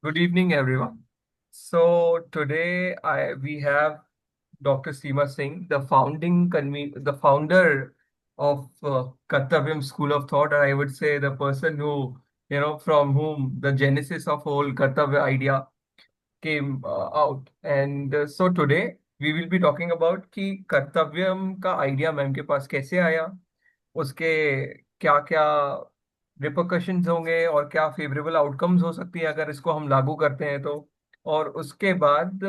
Good evening, everyone. So today we have Dr. Seema Singh, the founder of Kartavyam School of Thought, or I would say the person who, from whom the genesis of whole Kartavya idea came out. And so today we will be talking about कि कर्तव्यम का idea ma'am के पास कैसे आया, उसके क्या क्या रिperकशंस होंगे और क्या फेवरेबल आउटकम्स हो सकती है अगर इसको हम लागू करते हैं तो। और उसके बाद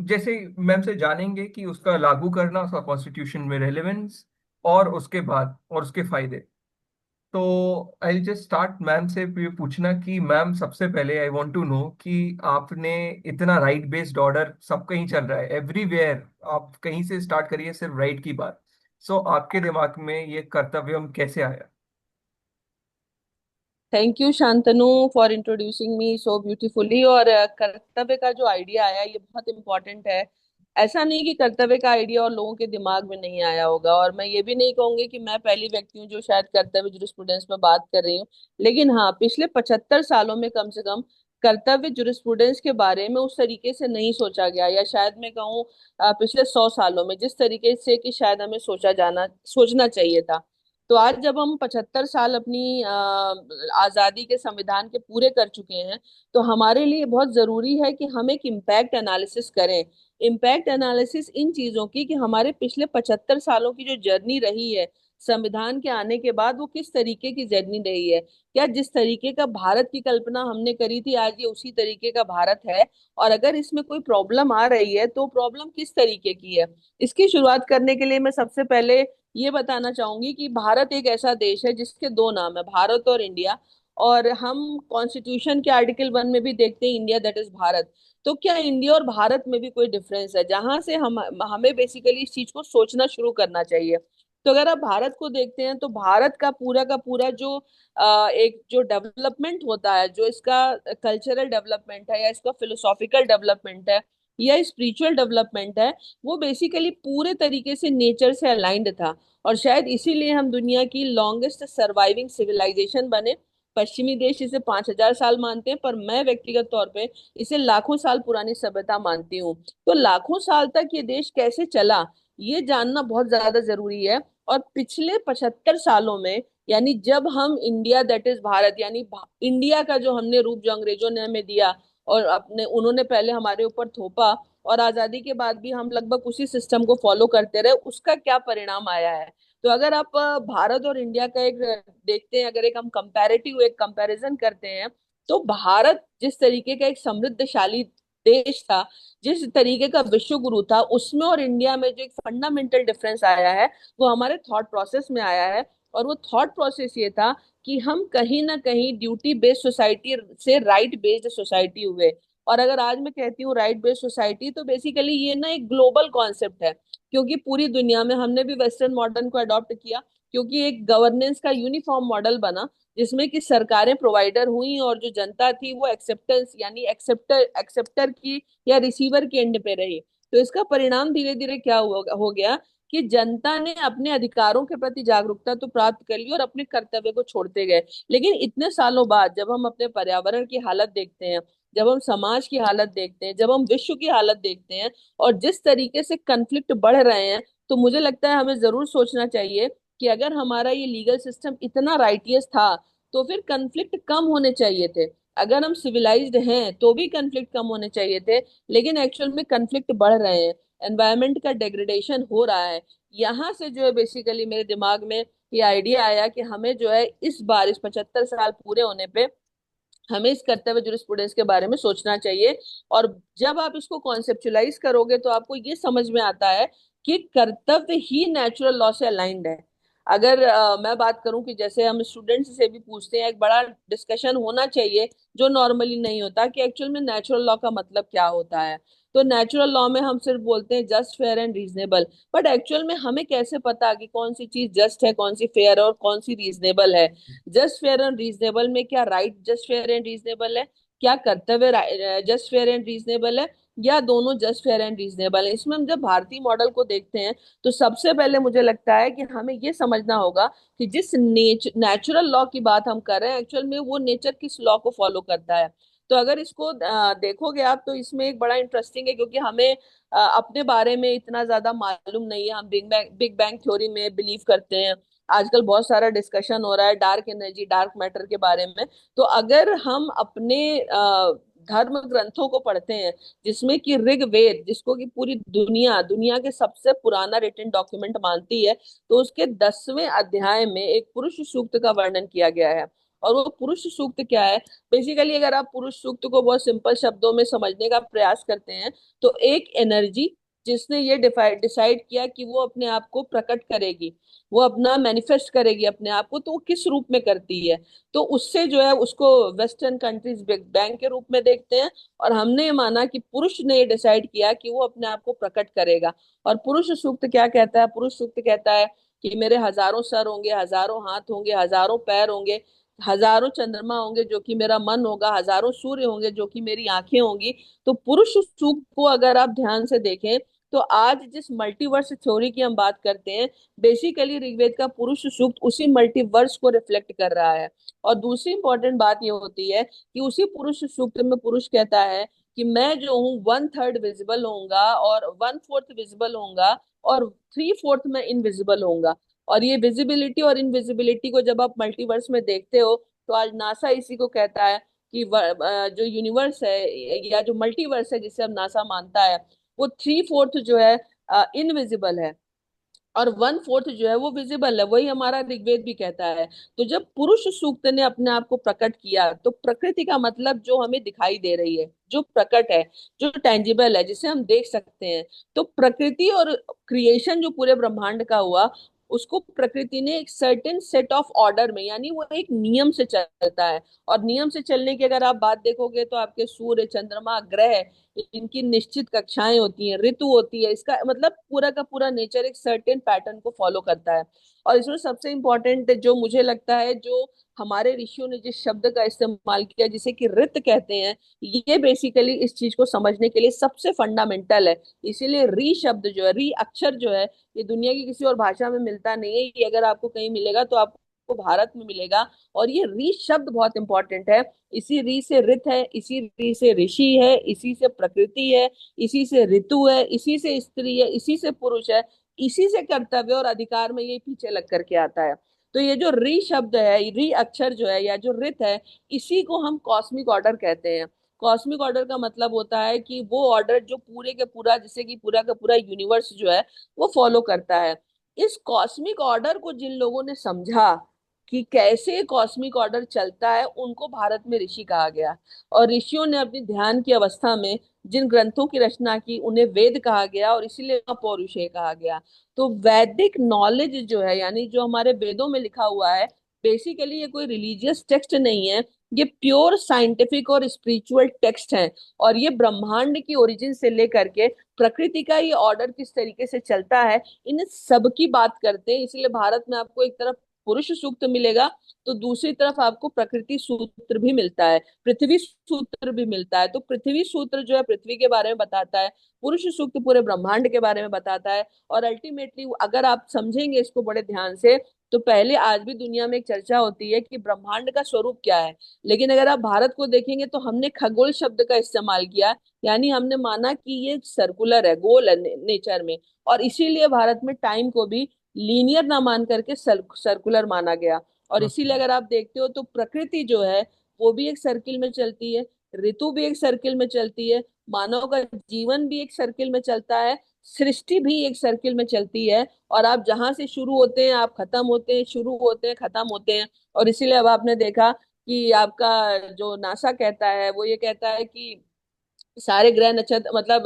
जैसे मैम से जानेंगे कि उसका लागू करना, उसका कॉन्स्टिट्यूशन में रेलेवेंस, और उसके बाद और उसके फायदे। तो आई जस्ट स्टार्ट मैम से ये पूछना कि मैम, सबसे पहले आई वांट टू नो कि आपने इतना राइट बेस्ड ऑर्डर सब कहीं चल रहा है एवरीवेयर, आप कहीं से स्टार्ट करिए सिर्फ राइट की बात। सो आपके दिमाग में ये कर्तव्यम कैसे आया? Thank you Shantanu for introducing me so beautifully. और कर्तव्य का जो आइडिया आया ये बहुत इम्पोर्टेंट है। ऐसा नहीं कि कर्तव्य का आइडिया और लोगों के दिमाग में नहीं आया होगा, और मैं ये भी नहीं कहूंगी कि मैं पहली व्यक्ति हूँ जो शायद कर्तव्य जुरिस्प्रूडेंस में बात कर रही हूँ। लेकिन हाँ, पिछले 75 सालों में कम से कम कर्तव्य जुरिस्प्रूडेंस के बारे में उस तरीके से नहीं सोचा गया, या शायद मैं कहूँ पिछले 100 सालों में जिस तरीके से कि शायद हमें सोचना चाहिए था। तो आज जब हम 75 साल अपनी आजादी के संविधान के पूरे कर चुके हैं, तो हमारे लिए बहुत जरूरी है कि हम एक इम्पैक्ट एनालिसिस करें। इम्पैक्ट एनालिसिस इन चीजों की कि हमारे पिछले 75 सालों की जो जर्नी रही है संविधान के आने के बाद, वो किस तरीके की जर्नी रही है। क्या जिस तरीके का भारत की कल्पना हमने करी थी आज ये उसी तरीके का भारत है? और अगर इसमें कोई प्रॉब्लम आ रही है तो प्रॉब्लम किस तरीके की है? इसकी शुरुआत करने के लिए मैं सबसे पहले ये बताना चाहूंगी कि भारत एक ऐसा देश है जिसके दो नाम है, भारत और इंडिया। और हम कॉन्स्टिट्यूशन के आर्टिकल 1 में भी देखते हैं इंडिया दैट इज भारत। तो क्या इंडिया और भारत में भी कोई डिफरेंस है जहां से हम हमें बेसिकली इस चीज को सोचना शुरू करना चाहिए? तो अगर आप भारत को देखते हैं तो भारत का पूरा जो एक जो डेवलपमेंट होता है, जो इसका कल्चरल डेवलपमेंट है या इसका फिलोसॉफिकल डेवलपमेंट है या स्पिरिचुअल डेवलपमेंट है, वो बेसिकली पूरे तरीके से नेचर से अलाइंड था। और शायद इसीलिए हम दुनिया की लॉन्गेस्ट सर्वाइविंग सिविलाइजेशन बने। पश्चिमी देश इसे 5,000 साल मानते हैं, पर मैं व्यक्तिगत तौर पे इसे लाखों साल पुरानी सभ्यता मानती हूँ। तो लाखों साल तक ये देश कैसे चला, ये जानना बहुत ज्यादा जरूरी है। और पिछले 75 सालों में, यानी जब हम इंडिया दैट इज भारत, यानी इंडिया का जो हमने रूप जो अंग्रेजों ने हमें दिया और अपने उन्होंने पहले हमारे ऊपर थोपा, और आजादी के बाद भी हम लगभग उसी सिस्टम को फॉलो करते रहे, उसका क्या परिणाम आया है? तो अगर आप भारत और इंडिया का एक देखते हैं, अगर एक हम कंपैरेटिव एक कंपैरिजन करते हैं, तो भारत जिस तरीके का एक समृद्धशाली देश था, जिस तरीके का विश्व गुरु था, उसमें और इंडिया में जो एक फंडामेंटल डिफरेंस आया है वो हमारे थॉट प्रोसेस में आया है। और वो थॉट प्रोसेस ये था कि हम कहीं ना कहीं ड्यूटी बेस्ड सोसाइटी से राइट बेस्ड सोसाइटी हुए। और अगर आज मैं कहती हूँ राइट बेस्ड सोसाइटी, तो बेसिकली ये ना एक ग्लोबल कॉन्सेप्ट है, क्योंकि पूरी दुनिया में हमने भी वेस्टर्न मॉडर्न को अडॉप्ट किया, क्योंकि एक गवर्नेंस का यूनिफॉर्म मॉडल बना जिसमें कि सरकारें प्रोवाइडर हुई और जो जनता थी वो एक्सेप्टेंस यानी एक्सेप्टर एक्सेप्टर की या रिसीवर के एंड पे रही। तो इसका परिणाम धीरे धीरे क्या हो गया कि जनता ने अपने अधिकारों के प्रति जागरूकता तो प्राप्त कर ली और अपने कर्तव्य को छोड़ते गए। लेकिन इतने सालों बाद जब हम अपने पर्यावरण की हालत देखते हैं, जब हम समाज की हालत देखते हैं, जब हम विश्व की हालत देखते हैं, और जिस तरीके से कन्फ्लिक्ट बढ़ रहे हैं, तो मुझे लगता है हमें जरूर सोचना चाहिए कि अगर हमारा ये लीगल सिस्टम इतना राइटियस था तो फिर कन्फ्लिक्ट कम होने चाहिए थे। अगर हम सिविलाइज्ड हैं तो भी कन्फ्लिक्ट कम होने चाहिए थे। लेकिन एक्चुअल में कन्फ्लिक्ट बढ़ रहे हैं, एनवायरमेंट का डिग्रेडेशन हो रहा है। यहाँ से जो है बेसिकली मेरे दिमाग में ये आइडिया आया कि हमें जो है इस बार इस 75 साल पूरे होने पे हमें इस कर्तव्य जुरिस्प्रूडेंस के बारे में सोचना चाहिए। और जब आप इसको कॉन्सेप्चुलाइज करोगे तो आपको ये समझ में आता है कि कर्तव्य ही नेचुरल लॉ से अलाइंड है। अगर मैं बात करूं कि जैसे हम स्टूडेंट्स से भी पूछते हैं, एक बड़ा डिस्कशन होना चाहिए जो नॉर्मली नहीं होता, कि एक्चुअल में नेचुरल लॉ का मतलब क्या होता है। तो नेचुरल लॉ में हम सिर्फ बोलते हैं just fair and reasonable, but actual में हमें कैसे पता कि कौन सी चीज जस्ट है, कौन सी फेयर और कौन सी रीजनेबल है? जस्ट फेयर एंड रीजनेबल में क्या right just fair and reasonable है, क्या कर्तव्य जस्ट फेयर एंड रीजनेबल है, या दोनों जस्ट फेयर एंड रीजनेबल है? इसमें हम जब भारतीय मॉडल को देखते हैं तो सबसे पहले मुझे लगता है कि हमें ये समझना होगा कि जिस नेचुरल लॉ की बात हम कर रहे हैं, एक्चुअल में वो नेचर किस लॉ को फॉलो करता है। तो अगर इसको देखोगे आप तो इसमें एक बड़ा इंटरेस्टिंग है, क्योंकि हमें अपने बारे में इतना ज्यादा मालूम नहीं है। हम बिग बैंग थ्योरी में बिलीव करते हैं। आजकल बहुत सारा डिस्कशन हो रहा है डार्क एनर्जी, डार्क मैटर के बारे में। तो अगर हम अपने धर्म ग्रंथों को पढ़ते हैं, जिसमें कि ऋग्वेद, जिसको कि पूरी दुनिया दुनिया के सबसे पुराना रिटन डॉक्यूमेंट मानती है, तो उसके 10वें अध्याय में एक पुरुष सूक्त का वर्णन किया गया है। और वो पुरुष सूक्त क्या है? बेसिकली अगर आप पुरुष सूक्त को बहुत सिंपल शब्दों में समझने का प्रयास करते हैं, तो एक एनर्जी जिसने ये डिसाइड किया कि वो अपने आप को प्रकट करेगी, वो अपना मैनिफेस्ट करेगी अपने आप को, तो वो किस रूप में करती है? तो उससे जो है उसको वेस्टर्न कंट्रीज बिग बैंग के रूप में देखते हैं। और हमने ये माना कि पुरुष ने ये डिसाइड किया कि वो अपने आप को प्रकट करेगा। और पुरुष सूक्त क्या कहता है? पुरुष सूक्त कहता है कि मेरे हजारों सर होंगे, हजारों हाथ होंगे, हजारों पैर होंगे, हजारों चंद्रमा होंगे जो कि मेरा मन होगा, हजारों सूर्य होंगे जो कि मेरी आंखें होंगी। तो पुरुष सूक्त को अगर आप ध्यान से देखें, तो आज जिस मल्टीवर्स थ्योरी की हम बात करते हैं, बेसिकली ऋग्वेद का पुरुष सूक्त उसी मल्टीवर्स को रिफ्लेक्ट कर रहा है। और दूसरी इंपॉर्टेंट बात ये होती है कि उसी पुरुष सूक्त में पुरुष कहता है कि मैं जो हूँ 1/3 विजिबल होऊंगा, और 1/4 विजिबल होऊंगा, और 3/4 में इनविजिबल होऊंगा। और ये विजिबिलिटी और इनविजिबिलिटी को जब आप मल्टीवर्स में देखते हो, तो आज नासा इसी को कहता है कि जो यूनिवर्स है या जो मल्टीवर्स है जिसे अब नासा मानता है, वो 3/4 जो है इनविजिबल है, और 1/4 जो है वो विजिबल है। वही हमारा ऋग्वेद भी कहता है। तो जब पुरुष सूक्त ने अपने आप को प्रकट किया, तो प्रकृति का मतलब जो हमें दिखाई दे रही है, जो प्रकट है, जो टेंजिबल है, जिसे हम देख सकते हैं। तो प्रकृति और क्रिएशन जो पूरे ब्रह्मांड का हुआ, उसको प्रकृति ने एक सर्टेन सेट ऑफ ऑर्डर में, यानी वो एक नियम से चलता है। और नियम से चलने की अगर आप बात देखोगे, तो आपके सूर्य, चंद्रमा, ग्रह, इनकी निश्चित कक्षाएं होती हैं, ऋतु होती है। इसका मतलब पूरा का पूरा नेचर एक सर्टेन पैटर्न को फॉलो करता है। और इसमें सबसे इंपॉर्टेंट जो मुझे लगता है, जो हमारे ऋषियों ने जिस शब्द का इस्तेमाल किया, जिसे कि ऋत कहते हैं, ये बेसिकली इस चीज को समझने के लिए सबसे फंडामेंटल है। इसीलिए री शब्द जो है, री अक्षर जो है, ये दुनिया की किसी और भाषा में मिलता नहीं है। ये अगर आपको कहीं मिलेगा तो आपको भारत में मिलेगा। और ये री शब्द बहुत इंपॉर्टेंट है। इसी री से ऋत है, इसी री से ऋषि है, इसी से प्रकृति है, इसी से ऋतु है, इसी से स्त्री है, इसी से पुरुष है, इसी से कर्तव्य और अधिकार में ये पीछे लग करके आता है। तो ये जो री शब्द है, री अक्षर जो है, या जो ऋत है, इसी को हम कॉस्मिक ऑर्डर कहते हैं। कॉस्मिक ऑर्डर का मतलब होता है कि वो ऑर्डर जो पूरे के पूरा, जैसे कि पूरा का पूरा यूनिवर्स जो है वो फॉलो करता है। इस कॉस्मिक ऑर्डर को जिन लोगों ने समझा कि कैसे कॉस्मिक ऑर्डर चलता है, उनको भारत में ऋषि कहा गया। और ऋषियों ने अपनी ध्यान की अवस्था में जिन ग्रंथों की रचना की, उन्हें वेद कहा गया, और इसीलिए पौरुषेय कहा गया। तो वैदिक नॉलेज जो है, यानी जो हमारे वेदों में लिखा हुआ है, बेसिकली ये कोई रिलीजियस टेक्स्ट नहीं है। ये प्योर साइंटिफिक और स्पिरिचुअल टेक्स्ट है। और ये ब्रह्मांड की ओरिजिन से लेकर के प्रकृति का ये ऑर्डर किस तरीके से चलता है, इन सब की बात करते हैं। इसलिए भारत में आपको एक तरफ पुरुष सूक्त मिलेगा, तो दूसरी तरफ आपको प्रकृति सूत्र भी मिलता है, पृथ्वी सूत्र भी मिलता है। तो पृथ्वी सूत्र जो है पृथ्वी के बारे में बताता है, पुरुष सूक्त पूरे ब्रह्मांड के बारे में बताता है। और अल्टीमेटली अगर आप समझेंगे इसको बड़े ध्यान से, तो पहले आज भी दुनिया में एक चर्चा होती है कि ब्रह्मांड का स्वरूप क्या है। लेकिन अगर आप भारत को देखेंगे, तो हमने खगोल शब्द का इस्तेमाल किया। यानी हमने माना कि ये सर्कुलर है, गोल है नेचर में। और इसीलिए भारत में टाइम को भी लीनियर ना मान करके सर्कुलर माना गया। और इसीलिए अगर आप देखते हो, तो प्रकृति जो है वो भी एक सर्किल में चलती है, ऋतु भी एक सर्किल में चलती है, मानव का जीवन भी एक सर्किल में चलता है, सृष्टि भी एक सर्किल में चलती है। और आप जहां से शुरू होते हैं आप खत्म होते हैं, शुरू होते हैं खत्म होते हैं। और इसीलिए अब आपने देखा कि आपका जो नासा कहता है, वो ये कहता है कि सारे ग्रह नक्षत्र, मतलब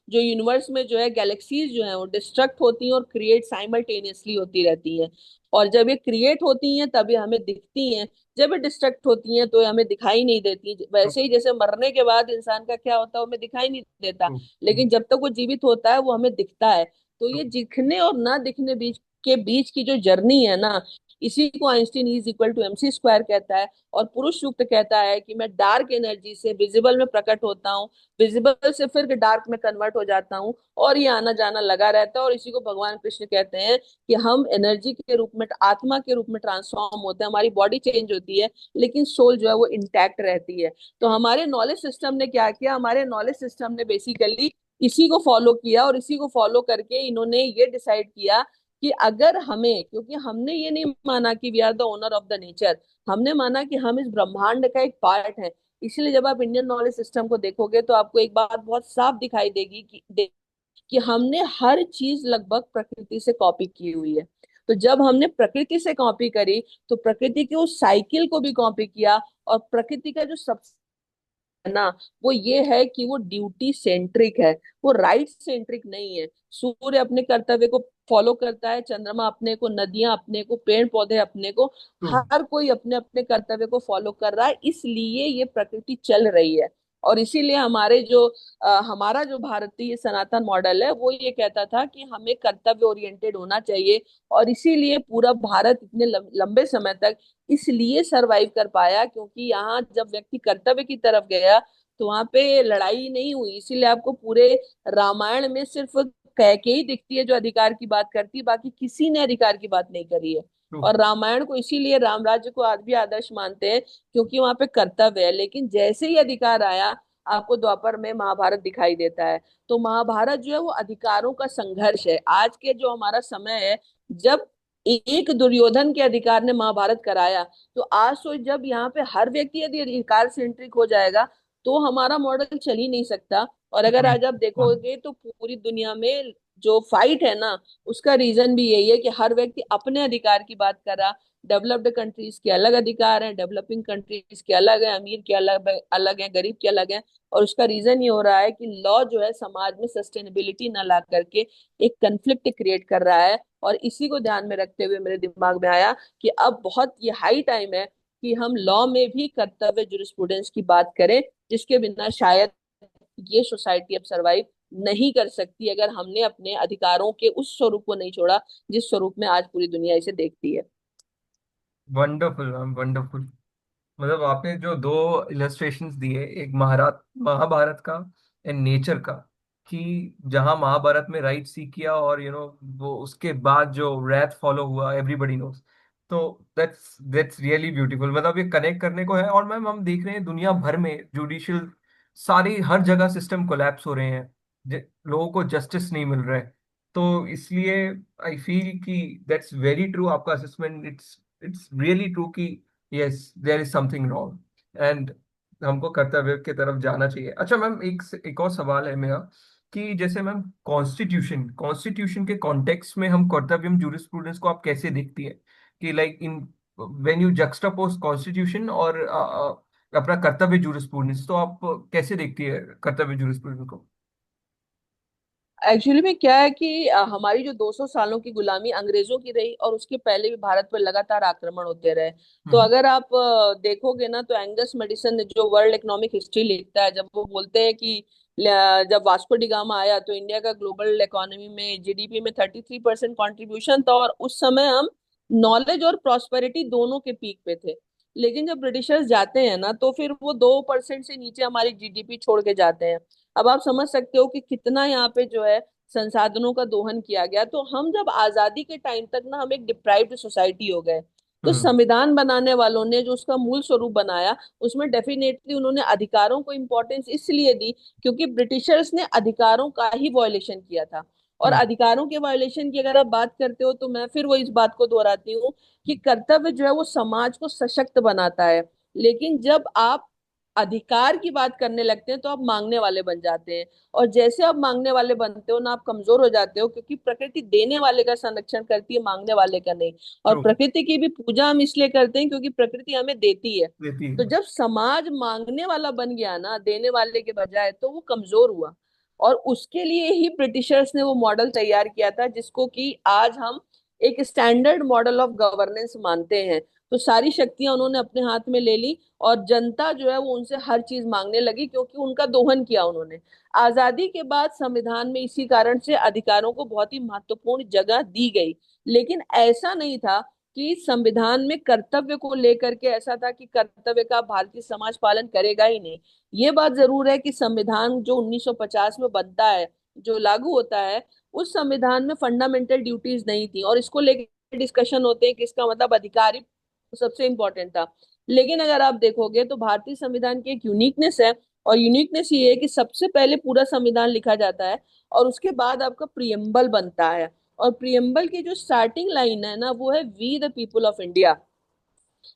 जो यूनिवर्स में जो है गैलेक्सीज जो है, वो डिस्ट्रक्ट होती हैं और क्रिएट साइमल्टेनियसली होती रहती हैं। और जब ये क्रिएट होती हैं तब ये हमें दिखती हैं, जब ये डिस्ट्रक्ट होती हैं तो ये हमें दिखाई नहीं देती। वैसे ही जैसे मरने के बाद इंसान का क्या होता है, वो हमें दिखाई नहीं देता, लेकिन जब तक वो जीवित होता है वो हमें दिखता है। तो ये दिखने और ना दिखने बीच के बीच की जो जर्नी है ना, इसी को Einstein is equal to MC square कहता है। और पुरुष सूक्त कहता है कि मैं डार्क एनर्जी से विजिबल में प्रकट होता हूँ, विजिबल से फिर डार्क में कन्वर्ट हो जाता हूँ, और ये आना जाना लगा रहता है। और इसी को भगवान कृष्ण कहते हैं कि हम एनर्जी के रूप में, आत्मा के रूप में ट्रांसफॉर्म होते हैं, हमारी बॉडी चेंज होती है लेकिन सोल जो है वो इंटैक्ट रहती है। तो हमारे नॉलेज सिस्टम ने क्या किया, हमारे नॉलेज सिस्टम ने बेसिकली इसी को फॉलो किया, और इसी को फॉलो करके इन्होंने ये डिसाइड किया कि अगर हमें, क्योंकि हमने ये नहीं माना कि we are the owner of the nature, हमने माना कि हम इस ब्रह्मांड का एक पार्ट है। इसलिए जब आप इंडियन नॉलेज सिस्टम को देखोगे तो आपको एक बात बहुत साफ दिखाई देगी कि हमने हर चीज लगभग प्रकृति से कॉपी की हुई है। तो जब हमने प्रकृति से कॉपी करी तो प्रकृति के उस साइकिल को भी कॉपी किया। और प्रकृति का जो सबसे है ना, वो ये है कि वो ड्यूटी सेंट्रिक है, वो राइट सेंट्रिक नहीं है। सूर्य अपने कर्तव्य को फॉलो करता है, चंद्रमा अपने को, नदियां अपने को, पेड़ पौधे अपने को, ट्रू। हर कोई अपने अपने कर्तव्य को फॉलो कर रहा है, इसलिए ये प्रकृति चल रही है। और इसीलिए हमारा जो भारतीय सनातन मॉडल है वो ये कहता था कि हमें कर्तव्य ओरिएंटेड होना चाहिए। और इसीलिए पूरा भारत इतने लंबे समय तक इसलिए सरवाइव कर पाया, क्योंकि यहाँ जब व्यक्ति कर्तव्य की तरफ गया तो वहां पे लड़ाई नहीं हुई। इसीलिए आपको पूरे रामायण में सिर्फ कैकेयी दिखती है जो अधिकार की बात करती है, बाकी किसी ने अधिकार की बात नहीं करी है। ट्रू। और रामायण को इसीलिए राम राज्य को आज भी आदर्श मानते हैं, क्योंकि वहां पे कर्तव्य है। लेकिन जैसे ही अधिकार आया, आपको द्वापर में महाभारत दिखाई देता है। तो महाभारत जो है वो अधिकारों का संघर्ष है। आज के जो हमारा समय है, जब एक दुर्योधन के अधिकार ने महाभारत कराया, तो आज सोच जब यहाँ पे हर व्यक्ति यदि अधिकार सेंट्रिक हो जाएगा तो हमारा मॉडल चल ही नहीं सकता। और अगर वही। आज आप हाँ। देखोगे तो पूरी दुनिया में जो फाइट है ना, उसका रीजन भी यही है कि हर व्यक्ति अपने अधिकार की बात कर रहा। डेवलप्ड कंट्रीज के अलग अधिकार हैं, डेवलपिंग कंट्रीज के अलग है, अमीर के अलग अलग है, गरीब के अलग है। और उसका रीजन ये हो रहा है कि लॉ जो है समाज में सस्टेनेबिलिटी ना ला करके एक कंफ्लिक्ट क्रिएट कर रहा है। और इसी को ध्यान में रखते हुए मेरे दिमाग में आया कि अब बहुत ये हाई टाइम है कि हम लॉ में भी कर्तव्य जुरिस्प्रूडेंस की बात करें, जिसके बिना शायद ये सोसाइटी अब सरवाइव नहीं कर सकती, अगर हमने अपने अधिकारों के उस स्वरूप को नहीं छोड़ा जिस स्वरूप में आज पूरी दुनिया इसे देखती है। Wonderful ma'am, wonderful. मतलब आपने जो दो इलस्ट्रेशंस दिए, एक महारात महाभारत का एंड नेचर का, कि जहां महाभारत में राइट सीख किया और वो उसके बाद जो रैथ फॉलो हुआ, एवरीबॉडी नोस। तो दैट्स रियली ब्यूटीफुल। मतलब ये कनेक्ट करने को है। और मैम हम देख रहे हैं दुनिया भर में जुडिशियल, सारी हर जगह सिस्टम कोलैप्स हो रहे हैं, लोगों को जस्टिस नहीं मिल रहा है। तो इसलिए आई फील कि दैट्स वेरी ट्रू आपका assessment. It's it's really true कि yes there is something wrong, and हमको कर्तव्य की तरफ जाना चाहिए। अच्छा मैम, एक और सवाल है मेरा, कि जैसे मैम कॉन्स्टिट्यूशन कॉन्स्टिट्यूशन के कॉन्टेक्स्ट में हम कर्तव्यम जूरिस्प्रूडेंस को आप कैसे देखती है? कि like in when you juxtapose constitution और अपना कर्तव्य जूरिस्प्रूडेंस, तो आप कैसे देखती है कर्तव्य जूरिस्प्रूडेंस को? एक्चुअली में क्या है कि हमारी जो 200 सालों की गुलामी अंग्रेजों की रही, और उसके पहले भी भारत पर लगातार आक्रमण होते रहे। तो हम्म। अगर आप देखोगे ना, तो एंगस मेडिसन जो वर्ल्ड इकोनॉमिक हिस्ट्री लिखता है, जब वो बोलते हैं कि जब वास्को डी गामा आया तो इंडिया का ग्लोबल इकोनॉमी में, GDP में 33% कॉन्ट्रीब्यूशन था, और उस समय हम नॉलेज और प्रॉस्पेरिटी दोनों के पीक पे थे। लेकिन जब ब्रिटिशर्स जाते हैं ना, तो फिर वो 2% से नीचे हमारी GDP छोड़ के जाते हैं। अब आप समझ सकते हो कि कितना यहाँ पे जो है संसाधनों का दोहन किया गया। तो हम जब आजादी के टाइम तक ना, हम एक डिप्राइव्ड सोसाइटी हो गए। तो हम्म। संविधान बनाने वालों ने जो उसका मूल स्वरूप बनाया, उसमें डेफिनेटली उन्होंने अधिकारों को इम्पोर्टेंस इसलिए दी क्योंकि ब्रिटिशर्स ने अधिकारों का ही वॉयलेशन किया था। और ट्रू। अधिकारों के वॉयलेशन की अगर आप बात करते हो, तो मैं फिर वो इस बात को दोहराती हूँ कि कर्तव्य जो है वो समाज को सशक्त बनाता है। लेकिन जब आप अधिकार की बात करने लगते हैं तो आप मांगने वाले बन जाते हैं। और जैसे आप मांगने वाले बनते हो ना, आप कमजोर हो जाते हो, क्योंकि प्रकृति देने वाले का संरक्षण करती है, मांगने वाले का नहीं। और ट्रू। प्रकृति की भी पूजा हम इसलिए करते हैं क्योंकि प्रकृति हमें देती है। देती तो है। जब समाज मांगने वाला बन गया ना, देने वाले के बजाय, तो वो कमजोर हुआ। और उसके लिए ही ब्रिटिशर्स ने वो मॉडल तैयार किया था जिसको कि आज हम एक स्टैंडर्ड मॉडल ऑफ गवर्नेंस मानते हैं। तो सारी शक्तियां उन्होंने अपने हाथ में ले ली, और जनता जो है वो उनसे हर चीज मांगने लगी, क्योंकि उनका दोहन किया उन्होंने। आजादी के बाद संविधान में इसी कारण से अधिकारों को बहुत ही महत्वपूर्ण जगह दी गई। लेकिन ऐसा नहीं था कि संविधान में कर्तव्य को लेकर के ऐसा था कि कर्तव्य का भारतीय समाज पालन करेगा ही नहीं। ये बात जरूर है कि संविधान जो 1950 में बनता है, जो लागू होता है, उस संविधान में फंडामेंटल ड्यूटीज नहीं थी, और इसको लेकर डिस्कशन होते हैं कि इसका मतलब अधिकारी सबसे इंपॉर्टेंट था। लेकिन अगर आप देखोगे तो भारतीय संविधान की एक यूनिकनेस है, और यूनिकनेस ये है कि सबसे पहले पूरा संविधान लिखा जाता है और उसके बाद आपका प्रियम्बल बनता है। और प्रियम्बल की जो स्टार्टिंग लाइन है ना, वो है we the people of India.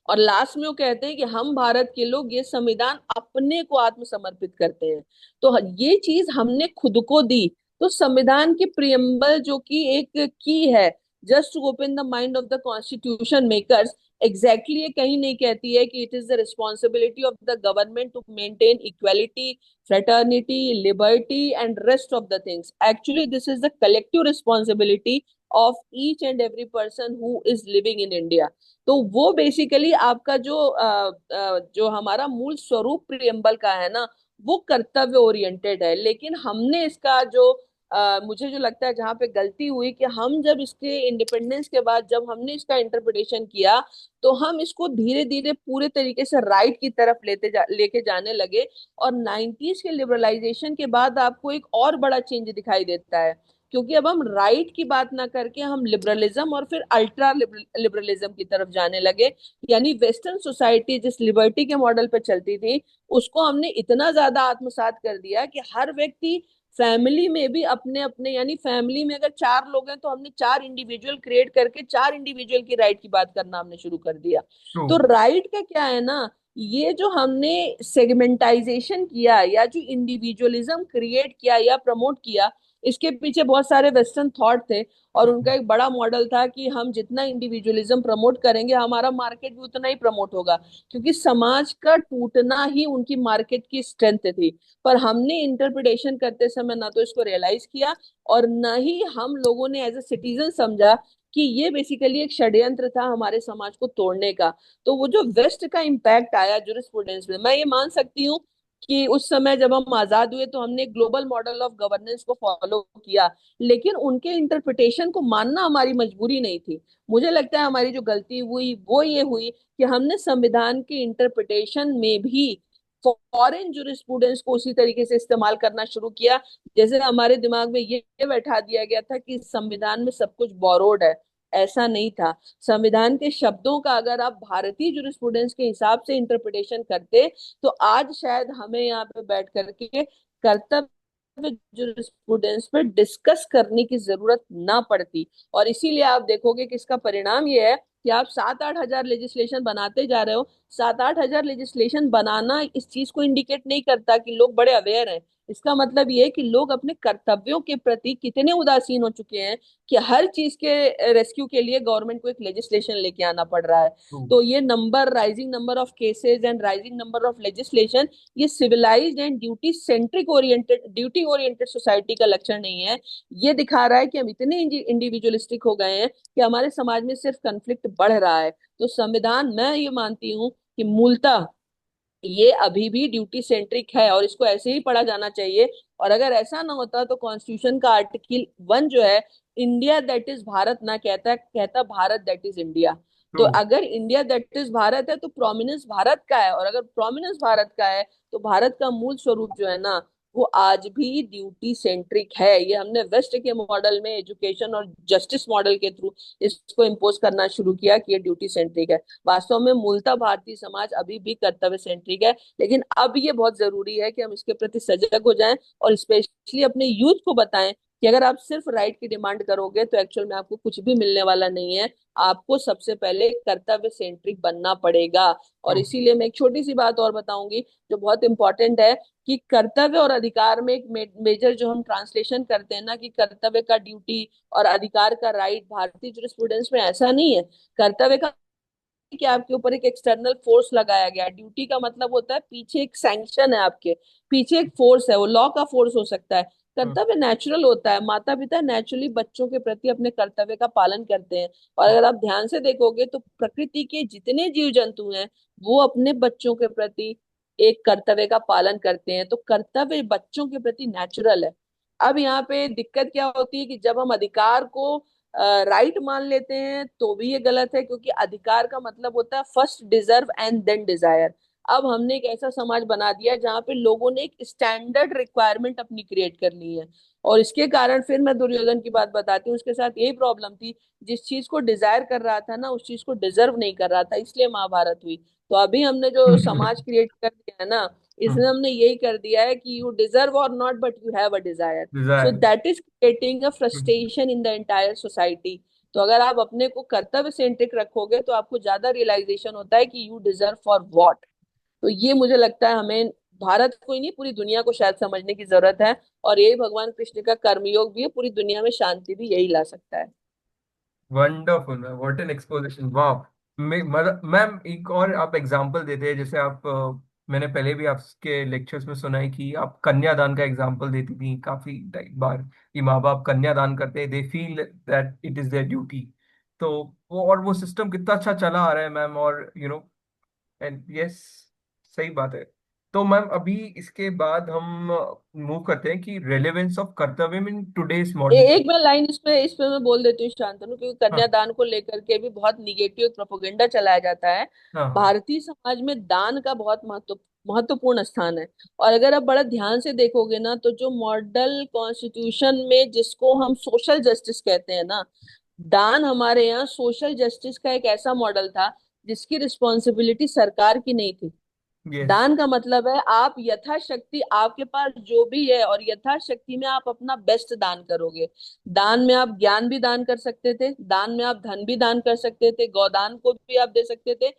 और लास्ट में वो कहते हैं कि हम भारत के लोग ये संविधान अपने को आत्मसमर्पित करते हैं। तो ये चीज हमने खुद को दी। तो संविधान की प्रियम्बल जो कि एक की है, just to open the mind of the constitution makers, exactly ये कहीं नहीं कहती है कि it is the responsibility of the government to maintain equality, fraternity, liberty and rest of the things. Actually this is the collective responsibility of each and every person who is living in India. तो वो basically आपका जो हमारा मूल स्वरूप preamble का है ना, वो कर्तव्य ओरिएंटेड है। लेकिन हमने इसका जो मुझे जो लगता है जहां पे गलती हुई, कि हम जब इसके इंडिपेंडेंस के बाद जब हमने इसका इंटरप्रिटेशन किया, तो हम इसको धीरे धीरे पूरे तरीके से राइट की तरफ लेके जाने लगे। और 90s के लिबरलाइजेशन के बाद आपको एक और बड़ा चेंज दिखाई देता है, क्योंकि अब हम राइट की बात ना करके हम लिबरलिज्म और फिर अल्ट्रा लिबरलिज्म की तरफ जाने लगे। यानी वेस्टर्न सोसाइटी जिस लिबर्टी के मॉडल पे चलती थी, उसको हमने इतना ज्यादा आत्मसात कर दिया कि हर व्यक्ति फैमिली में भी अपने अपने, यानी फैमिली में अगर 4 लोग हैं तो हमने 4 इंडिविजुअल क्रिएट करके 4 इंडिविजुअल की राइट की बात करना हमने शुरू कर दिया। ट्रू। तो राइट का क्या है ना, ये जो हमने सेगमेंटाइजेशन किया या जो इंडिविजुअलिज्म क्रिएट किया या प्रमोट किया, इसके पीछे बहुत सारे वेस्टर्न थॉट थे। और उनका एक बड़ा मॉडल था कि हम जितना इंडिविजुअलिज्म प्रमोट करेंगे हमारा मार्केट भी उतना ही प्रमोट होगा, क्योंकि समाज का टूटना ही उनकी मार्केट की स्ट्रेंथ थी। पर हमने इंटरप्रिटेशन करते समय ना तो इसको रियलाइज किया, और ना ही हम लोगों ने एज ए सिटीजन समझा कि ये बेसिकली एक षड्यंत्र था हमारे समाज को तोड़ने का। तो वो जो वेस्ट का इम्पैक्ट आया जूरिस्प्रूडेंस में, मैं ये मान सकती हूँ कि उस समय जब हम आजाद हुए तो हमने ग्लोबल मॉडल ऑफ गवर्नेंस को फॉलो किया, लेकिन उनके इंटरप्रिटेशन को मानना हमारी मजबूरी नहीं थी। मुझे लगता है हमारी जो गलती हुई वो ये हुई कि हमने संविधान के इंटरप्रिटेशन में भी फॉरेन जूरिस्प्रूडेंस को उसी तरीके से इस्तेमाल करना शुरू किया, जैसे हमारे दिमाग में ये बैठा दिया गया था कि संविधान में सब कुछ बोरोड है। ऐसा नहीं था। संविधान के शब्दों का अगर आप भारतीय जूरिस्प्रूडेंस के हिसाब से इंटरप्रिटेशन करते, तो आज शायद हमें यहाँ पे बैठ करके कर्तव्य जूरिस्प्रूडेंस पे डिस्कस करने की जरूरत ना पड़ती। और इसीलिए आप देखोगे कि इसका परिणाम ये है कि आप 7-8 हजार लेजिस्लेशन बनाते जा रहे हो। 7-8 हजार लेजिस्लेशन बनाना इस चीज को इंडिकेट नहीं करता कि लोग बड़े अवेयर हैं। इसका मतलब ये है कि लोग अपने कर्तव्यों के प्रति कितने उदासीन हो चुके हैं कि हर चीज के रेस्क्यू के लिए गवर्नमेंट को एक लेजिस्लेशन लेके आना पड़ रहा है। ट्रू। तो ये number, rising number of cases and rising number of legislation, ये civilised and duty oriented society का लक्षण नहीं है। ये दिखा रहा है कि हम इतने इंडिविजुअलिस्टिक हो गए हैं कि हमारे समाज में सिर्फ कन्फ्लिक्ट बढ़ रहा है। तो संविधान, मैं ये मानती हूँ कि मूलतः ये अभी भी ड्यूटी सेंट्रिक है और इसको ऐसे ही पढ़ा जाना चाहिए। और अगर ऐसा ना होता तो कॉन्स्टिट्यूशन का आर्टिकल 1 जो है, इंडिया दैट इज भारत ना कहता, कहता भारत दैट इज इंडिया। तो ट्रू। अगर इंडिया दैट इज भारत है तो प्रोमिनेंस भारत का है, और अगर प्रोमिनेंस भारत का है तो भारत का मूल स्वरूप जो है ना, वो आज भी ड्यूटी सेंट्रिक है। ये हमने वेस्ट के मॉडल में एजुकेशन और जस्टिस मॉडल के थ्रू इसको इम्पोज करना शुरू किया कि ये ड्यूटी सेंट्रिक है। वास्तव में मूलतः भारतीय समाज अभी भी कर्तव्य सेंट्रिक है। लेकिन अब ये बहुत जरूरी है कि हम इसके प्रति सजग हो जाएं, और स्पेशली अपने यूथ को बताएं कि अगर आप सिर्फ राइट की डिमांड करोगे तो एक्चुअल में आपको कुछ भी मिलने वाला नहीं है। आपको सबसे पहले कर्तव्य सेंट्रिक बनना पड़ेगा। और ट्रू। इसीलिए मैं एक छोटी सी बात और बताऊंगी जो बहुत इंपॉर्टेंट है, कि कर्तव्य और अधिकार में एक मेजर जो हम ट्रांसलेशन करते हैं ना, कि कर्तव्य का ड्यूटी और अधिकार का राइट, भारतीय जुरिस्प्रूडेंस में ऐसा नहीं है। कर्तव्य का कि आपके ऊपर एक एक्सटर्नल फोर्स लगाया गया, ड्यूटी का मतलब होता है पीछे एक सैंक्शन है, आपके पीछे एक फोर्स है, वो लॉ का फोर्स हो सकता है। कर्तव्य नेचुरल होता है, माता पिता नेचुरली बच्चों के प्रति अपने कर्तव्य का पालन करते हैं। और अगर आप ध्यान से देखोगे तो प्रकृति के जितने जीव जंतु हैं, वो अपने बच्चों के प्रति एक कर्तव्य का पालन करते हैं। तो कर्तव्य बच्चों के प्रति नेचुरल है। अब यहाँ पे दिक्कत क्या होती है कि जब हम अधिकार को राइट मान लेते हैं तो भी ये गलत है, क्योंकि अधिकार का मतलब होता है first deserve and then desire. अब हमने एक ऐसा समाज बना दिया है जहाँ पे लोगों ने एक स्टैंडर्ड रिक्वायरमेंट अपनी क्रिएट कर ली है, और इसके कारण फिर मैं दुर्योधन की बात बताती हूँ, उसके साथ यही प्रॉब्लम थी। जिस चीज को डिजायर कर रहा था ना, उस चीज को डिजर्व नहीं कर रहा था, इसलिए महाभारत हुई। तो अभी हमने जो समाज क्रिएट कर दिया है ना, इसमें हमने यही कर दिया है कि यू डिजर्व और not, but you have a desire. So Dzire. That is creating a frustration in the entire society. तो अगर आप अपने को कर्तव्य सेंट्रिक रखोगे तो आपको ज्यादा रियलाइजेशन होता है कि यू डिजर्व फॉर व्हाट। तो ये मुझे लगता है हमें भारत को ही नहीं, पूरी दुनिया को शायद समझने की जरूरत है। और यही भगवान कृष्ण का कर्मयोग भी है, पूरी दुनिया में शांति भी यही ला सकता है। Wonderful ma'am, what an exposition, वाह। मैम एक और आप एग्जांपल देते हैं, जैसे आप मैंने पहले भी आपके लेक्चर्स में सुना है कि आप कन्यादान का एग्जांपल देती थी काफी बार, कि माँ बाप कन्यादान करते हैं, they feel that it is there duty. तो वो, और वो सिस्टम कितना अच्छा चला आ रहा है मैम, और एंड यस, सही बात है। तो मैम अभी इसके बाद हम मूव करते हैं कि रेलेवेंस ऑफ कर्तव्य इन टुडेस मॉडर्न। एक मैं लाइन इस पे मैं बोल देती हूँ शांतनु, क्योंकि हाँ कन्यादान को लेकर के भी बहुत निगेटिव प्रोपोगेंडा चलाया जाता है। हाँ हाँ। भारतीय समाज में दान का बहुत महत्वपूर्ण स्थान है। और अगर आप बड़ा ध्यान से देखोगे ना, तो जो मॉडल कॉन्स्टिट्यूशन में जिसको हम सोशल जस्टिस कहते हैं ना, दान हमारे यहाँ सोशल जस्टिस का एक ऐसा मॉडल था जिसकी रिस्पॉन्सिबिलिटी सरकार की नहीं थी। यस। दान का मतलब है आप यथाशक्ति, आपके पास जो भी है और यथाशक्ति में आप अपना बेस्ट दान करोगे। दान में आप ज्ञान भी दान कर सकते थे, दान में आप धन भी दान कर सकते थे, गौदान को भी आप दे सकते थे।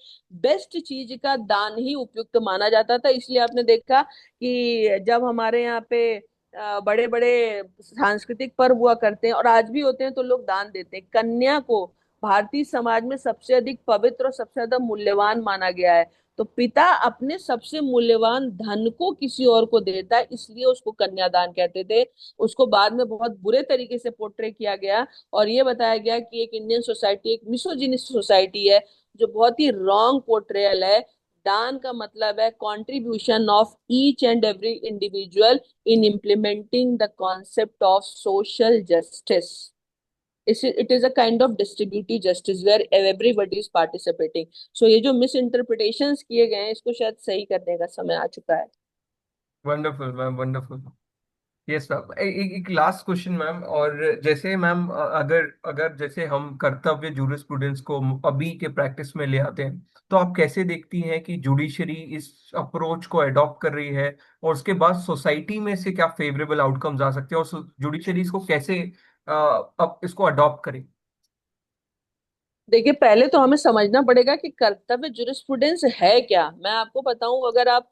बेस्ट चीज का दान ही उपयुक्त माना जाता था। इसलिए आपने देखा कि जब हमारे यहाँ पे बड़े बड़े सांस्कृतिक पर्व हुआ करते हैं और आज भी होते हैं, तो लोग दान देते हैं। कन्या को भारतीय समाज में सबसे अधिक पवित्र और सबसे ज्यादा मूल्यवान माना गया है। तो पिता अपने सबसे मूल्यवान धन को किसी और को देता है, इसलिए उसको कन्यादान कहते थे। उसको बाद में बहुत बुरे तरीके से पोर्ट्रे किया गया और ये बताया गया कि एक इंडियन सोसाइटी एक मिसोजिनिस्ट सोसाइटी है, जो बहुत ही रॉन्ग पोर्ट्रेयल है। दान का मतलब है contribution of each and every individual in implementing the concept of social justice. It is a kind of distributive justice where everybody is participating. So ये जो मिस इंटरप्रिटेशंस किए गए हैं, इसको शायद सही करने का समय आ चुका है। Wonderful ma'am, wonderful. Yes ma'am, एक लास्ट क्वेश्चन मैम, और जैसे मैम अगर अगर जैसे हम कर्तव्य जूरिस्प्रूडेंस को अभी के प्रैक्टिस में ले आते हैं, तो आप कैसे देखती हैं कि जुडिशरी इस अप्रोच को अडॉप्ट कर रही है, और उसके बाद सोसाइटी में से क्या फेवरेबल आउटकम्स आ सकते हैं, और जुडिशरी इसको कैसे अब इसको अडॉप्ट करे। देखिए, पहले तो हमें समझना पड़ेगा कि कर्तव्य जुरिस्प्रूडेंस है क्या। मैं आपको बताऊं, अगर आप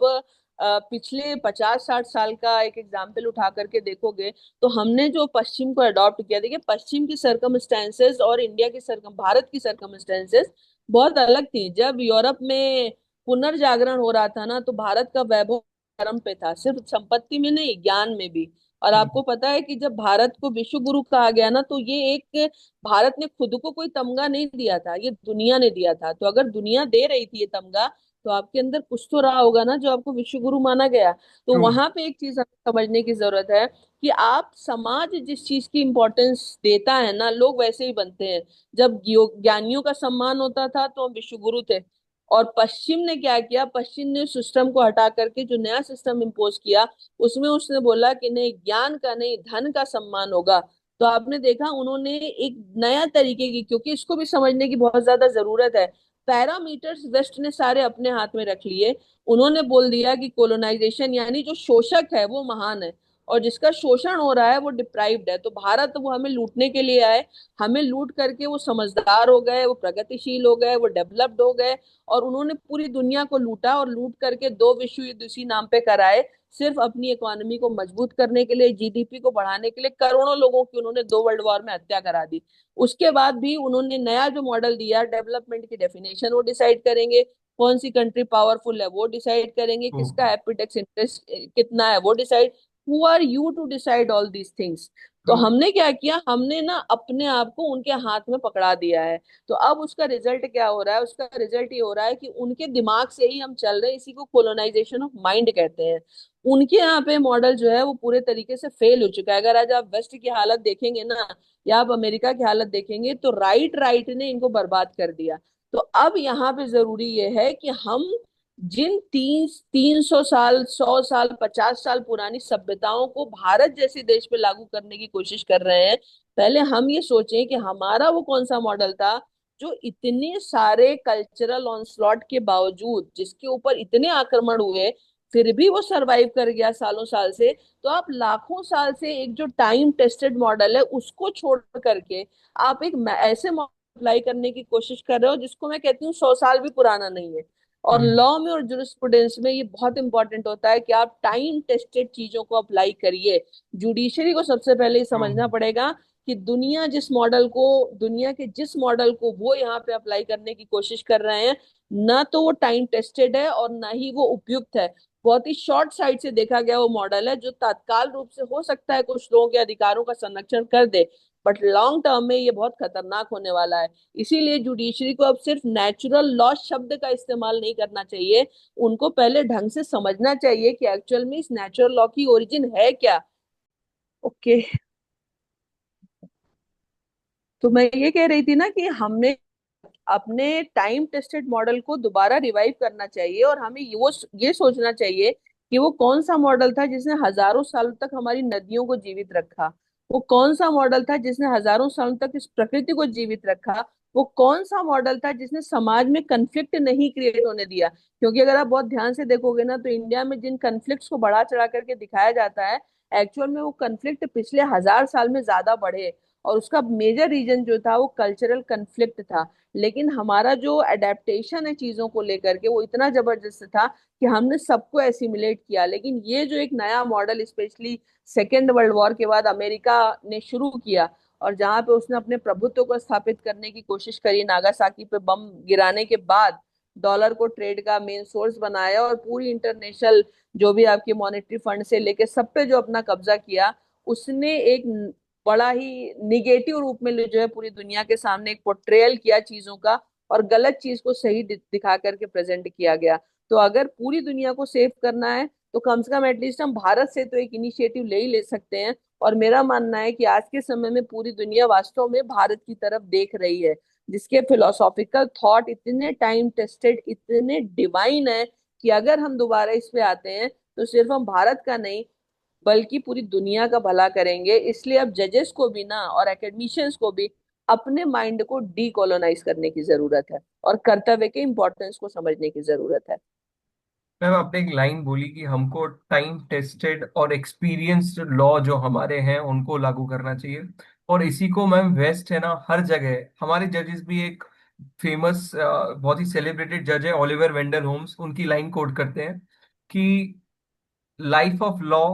पिछले 50-60 साल का एक एग्जाम्पल उठा करके देखोगे, तो हमने जो पश्चिम को अडॉप्ट किया, देखिए पश्चिम की सरकमस्टेंसेस और इंडिया की सरकम भारत की सरकमस्टेंसेस बहुत अलग थी। जब यूरोप में पुनर्जागरण हो रहा था ना, तो भारत का वैभव चरम पे था, सिर्फ संपत्ति में नहीं, ज्ञान में भी। और आपको पता है कि जब भारत को विश्व गुरु कहा गया ना, तो ये एक, भारत ने खुद को कोई तमगा नहीं दिया था, ये दुनिया ने दिया था। तो अगर दुनिया दे रही थी ये तमगा, तो आपके अंदर कुछ तो रहा होगा ना, जो आपको विश्व गुरु माना गया। तो ट्रू। वहां पे एक चीज हमें समझने की जरूरत है कि आप समाज जिस चीज की इंपॉर्टेंस देता है ना, लोग वैसे ही बनते हैं। जब ज्ञानियों का सम्मान होता था तो हम विश्व गुरु थे। और पश्चिम ने क्या किया, पश्चिम ने सिस्टम को हटा करके जो नया सिस्टम इम्पोज किया, उसमें उसने बोला कि नहीं, ज्ञान का नहीं, धन का सम्मान होगा। तो आपने देखा उन्होंने एक नया तरीके की, क्योंकि इसको भी समझने की बहुत ज्यादा जरूरत है। पैरामीटर्स वेस्ट ने सारे अपने हाथ में रख लिए। उन्होंने बोल दिया कि कोलोनाइजेशन यानी जो शोषक है वो महान है, और जिसका शोषण हो रहा है वो डिप्राइव्ड है। तो भारत वो हमें लूटने के लिए आए, हमें लूट करके वो समझदार हो गए, वो प्रगतिशील हो गए, वो डेवलप्ड हो गए। और उन्होंने पूरी दुनिया को लूटा और लूट करके दो विश्व युद्ध इसी नाम पे कराए, सिर्फ अपनी इकोनॉमी को मजबूत करने के लिए, जीडीपी को बढ़ाने के लिए। करोड़ों लोगों की उन्होंने दो वर्ल्ड वॉर में हत्या करा दी। उसके बाद भी उन्होंने नया जो मॉडल दिया, डेवलपमेंट की डेफिनेशन वो डिसाइड करेंगे, कौन सी कंट्री पावरफुल है वो डिसाइड करेंगे, ओ। किसका एपिटेक्स इंटरेस्ट कितना है वो decide. Who are you to decide all these things? तो ट्रू। हमने क्या किया, हमने ना अपने आप को उनके हाथ में पकड़ा दिया है। तो अब उसका रिजल्ट क्या हो रहा है, उसका रिजल्ट ये हो रहा है कि उनके दिमाग से ही हम चल रहे हैं, इसी को कोलोनाइजेशन ऑफ माइंड कहते हैं। उनके यहाँ पे मॉडल जो है वो पूरे तरीके से फेल हो चुका है। अगर आज आप वेस्ट की हालत देखेंगे ना, या आप अमेरिका की हालत देखेंगे, तो राइट राइट ने इनको बर्बाद कर दिया। तो अब यहाँ पे जरूरी ये है कि हम जिन 300 साल, 100 साल, 50 साल पुरानी सभ्यताओं को भारत जैसे देश पे लागू करने की कोशिश कर रहे हैं, पहले हम ये सोचें कि हमारा वो कौन सा मॉडल था जो इतने सारे कल्चरल ऑनस्लॉट के बावजूद, जिसके ऊपर इतने आक्रमण हुए, फिर भी वो सरवाइव कर गया सालों साल से। तो आप लाखों साल से एक जो टाइम टेस्टेड मॉडल है उसको छोड़ करके आप एक ऐसे मॉडल अप्लाई करने की कोशिश कर रहे हो जिसको मैं कहती हूँ 100 साल भी पुराना नहीं है। और हम्म। लॉ में और जुरिस्प्रूडेंस में ये बहुत इंपॉर्टेंट होता है कि आप टाइम टेस्टेड चीजों को अप्लाई करिए। जुडिशरी को सबसे पहले ये ट्रू। समझना पड़ेगा कि दुनिया के जिस मॉडल को वो यहाँ पे अप्लाई करने की कोशिश कर रहे हैं, ना तो वो टाइम टेस्टेड है और ना ही वो उपयुक्त है। बहुत ही शॉर्ट साइड से देखा गया वो मॉडल है जो तत्काल रूप से हो सकता है कुछ लोगों के अधिकारों का संरक्षण कर दे, बट लॉन्ग टर्म में ये बहुत खतरनाक होने वाला है। इसीलिए जुडिशरी को अब सिर्फ नेचुरल लॉ शब्द का इस्तेमाल नहीं करना चाहिए, उनको पहले ढंग से समझना चाहिए कि एक्चुअल में इस नेचुरल लॉ की ओरिजिन है क्या। ओके। तो मैं ये कह रही थी ना कि हमने अपने टाइम टेस्टेड मॉडल को दोबारा रिवाइव करना चाहिए, और हमें ये सोचना चाहिए कि वो कौन सा मॉडल था जिसने हजारों सालों तक हमारी नदियों को जीवित रखा, वो कौन सा मॉडल था जिसने हजारों सालों तक इस प्रकृति को जीवित रखा, वो कौन सा मॉडल था जिसने समाज में कन्फ्लिक्ट नहीं क्रिएट होने दिया। क्योंकि अगर आप बहुत ध्यान से देखोगे ना, तो इंडिया में जिन कन्फ्लिक्ट्स को बढ़ा चढ़ा करके दिखाया जाता है, एक्चुअल में वो कन्फ्लिक्ट पिछले 1000 साल में ज्यादा बढ़े। और उसका मेजर रीजन जो था वो कल्चरल कन्फ्लिक्ट था। लेकिन हमारा जो अडेप्टेशन है चीजों को लेकर के वो इतना जबरदस्त था कि हमने सबको एसिमिलेट किया। लेकिन ये जो एक नया model specially second world war के बाद अमेरिका ने शुरू किया, और जहां पे उसने अपने प्रभुत्व को स्थापित करने की कोशिश करी, नागासाकी पे बम गिराने के बाद डॉलर को ट्रेड का मेन सोर्स बनाया, और पूरी इंटरनेशनल जो भी आपकी मॉनेटरी फंड से लेके सब पे जो अपना कब्जा किया, उसने एक बड़ा ही निगेटिव रूप में जो है पूरी दुनिया के सामने एक पोर्ट्रेयल किया चीजों का, और गलत चीज को सही दिखा करके प्रेजेंट किया गया। तो अगर पूरी दुनिया को सेव करना है तो कम से कम एटलीस्ट हम भारत से तो एक इनिशिएटिव ले ही ले सकते हैं। और मेरा मानना है कि आज के समय में पूरी दुनिया वास्तव में भारत की तरफ देख रही है, जिसके फिलोसॉफिकल थॉट इतने टाइम टेस्टेड, इतने डिवाइन है कि अगर हम दोबारा इस पे आते हैं तो सिर्फ हम भारत का नहीं बल्कि पूरी दुनिया का भला करेंगे। इसलिए अब जजेस को भी ना, और एकेडमिशियंस को भी अपने माइंड को डीकोलोनाइज करने की जरूरत है, और कर्तव्य के इंपॉर्टेंस को समझने की जरूरत है। मैम आपने एक लाइन बोली कि हमको टाइम टेस्टेड और एक्सपीरियंस्ड लॉ जो हमारे हैं उनको लागू करना चाहिए। और इसी को मैम वेस्ट है ना हर जगह हमारे जजेस भी एक फेमस बहुत ही सेलिब्रेटेड जज है ओलिवर वेंडल होम्स, उनकी लाइन कोट करते हैं कि life of law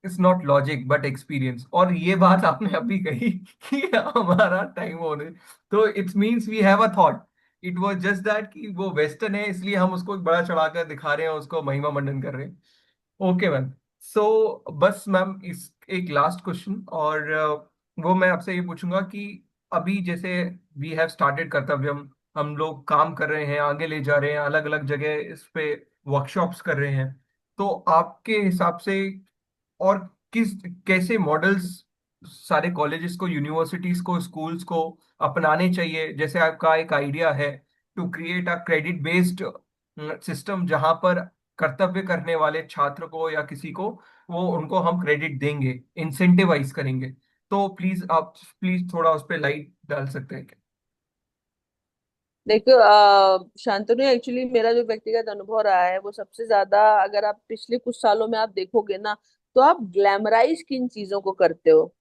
it's not logic but experience. और ये बात आपने अभी कही कि हमारा टाइम होने, तो it's means we have a thought. It was just that कि वो वेस्टर्न है इसलिए हम उसको बड़ा चढ़ाकर दिखा रहे हैं, उसको महिमा मंडन कर रहे हैं। Okay ma'am. सो बस मैम इस एक लास्ट क्वेश्चन, और वो मैं आपसे ये पूछूंगा कि अभी जैसे वी हैव स्टार्टेड कर्तव्यम, हम लोग काम कर रहे हैं, आगे ले जा रहे हैं, अलग अलग जगह इस पे वर्कशॉप्स कर रहे हैं। तो आपके हिसाब से और किस कैसे मॉडल्स सारे कॉलेजेस को, यूनिवर्सिटीज को, स्कूल्स को अपनाने चाहिए? जैसे आपका एक आइडिया है to create a credit based system जहां पर कर्तव्य करने वाले छात्र को या किसी को वो उनको हम क्रेडिट देंगे, इंसेंटिवाइज करेंगे। तो प्लीज आप प्लीज थोड़ा उस पर लाइट डाल सकते हैं क्या? देखो शांतनु, एक्चुअली मेरा जो व्यक्तिगत अनुभव रहा है वो सबसे ज्यादा, अगर आप पिछले कुछ सालों में आप देखोगे ना, तो आप ग्लैमराइज किन चीजों को करते हो,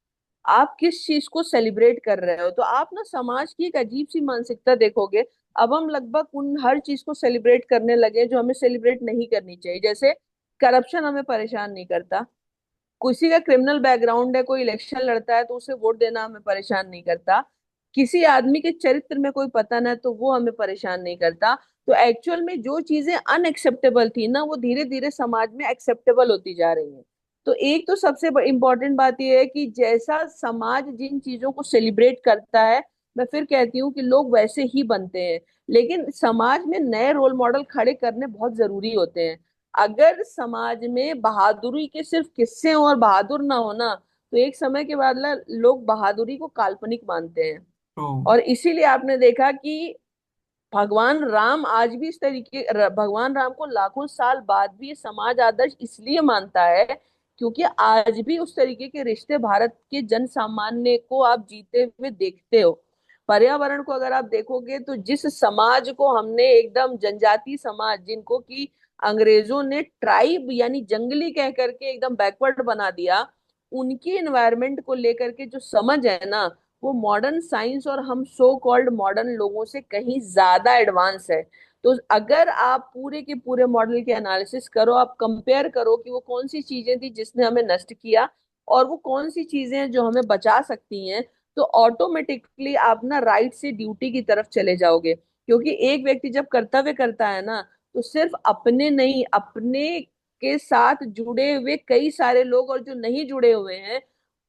आप किस चीज को सेलिब्रेट कर रहे हो, तो आप ना समाज की एक अजीब सी मानसिकता देखोगे। अब हम लगभग उन हर चीज को सेलिब्रेट करने लगे जो हमें सेलिब्रेट नहीं करनी चाहिए। जैसे करप्शन हमें परेशान नहीं करता, किसी का क्रिमिनल बैकग्राउंड है, कोई इलेक्शन लड़ता है तो उसे वोट देना हमें परेशान नहीं करता, किसी आदमी के चरित्र में कोई पतन है तो वो हमें परेशान नहीं करता। तो एक्चुअल में जो चीजें अनएक्सेप्टेबल थी ना, वो धीरे धीरे समाज में एक्सेप्टेबल होती जा रही हैं। तो एक तो सबसे इम्पोर्टेंट बात यह है कि जैसा समाज जिन चीजों को सेलिब्रेट करता है, मैं फिर कहती हूँ कि लोग वैसे ही बनते हैं। लेकिन समाज में नए रोल मॉडल खड़े करने बहुत जरूरी होते हैं। अगर समाज में बहादुरी के सिर्फ किस्से हों और बहादुर ना हो ना, तो एक समय के बाद लोग बहादुरी को काल्पनिक मानते हैं। ट्रू। और इसीलिए आपने देखा कि भगवान राम आज भी इस तरीके भगवान राम को लाखों साल बाद भी ये समाज आदर्श इसलिए मानता है क्योंकि आज भी उस तरीके के रिश्ते भारत के जन सामान्य को आप जीते हुए देखते हो। पर्यावरण को अगर आप देखोगे तो जिस समाज को हमने एकदम जनजाति समाज, जिनको कि अंग्रेजों ने ट्राइब यानी जंगली कह करके एकदम बैकवर्ड बना दिया, उनकी एनवायरनमेंट को लेकर के जो समझ है ना, वो मॉडर्न साइंस और हम सो कॉल्ड मॉडर्न लोगों से कहीं ज्यादा एडवांस है। तो अगर आप पूरे के पूरे मॉडल के एनालिसिस करो, आप कंपेयर करो कि वो कौन सी चीजें थी जिसने हमें नष्ट किया और वो कौन सी चीजें हैं जो हमें बचा सकती हैं, तो ऑटोमेटिकली आप ना राइट से ड्यूटी की तरफ चले जाओगे। क्योंकि एक व्यक्ति जब कर्तव्य करता है ना, तो सिर्फ अपने नहीं, अपने के साथ जुड़े हुए कई सारे लोग और जो नहीं जुड़े हुए हैं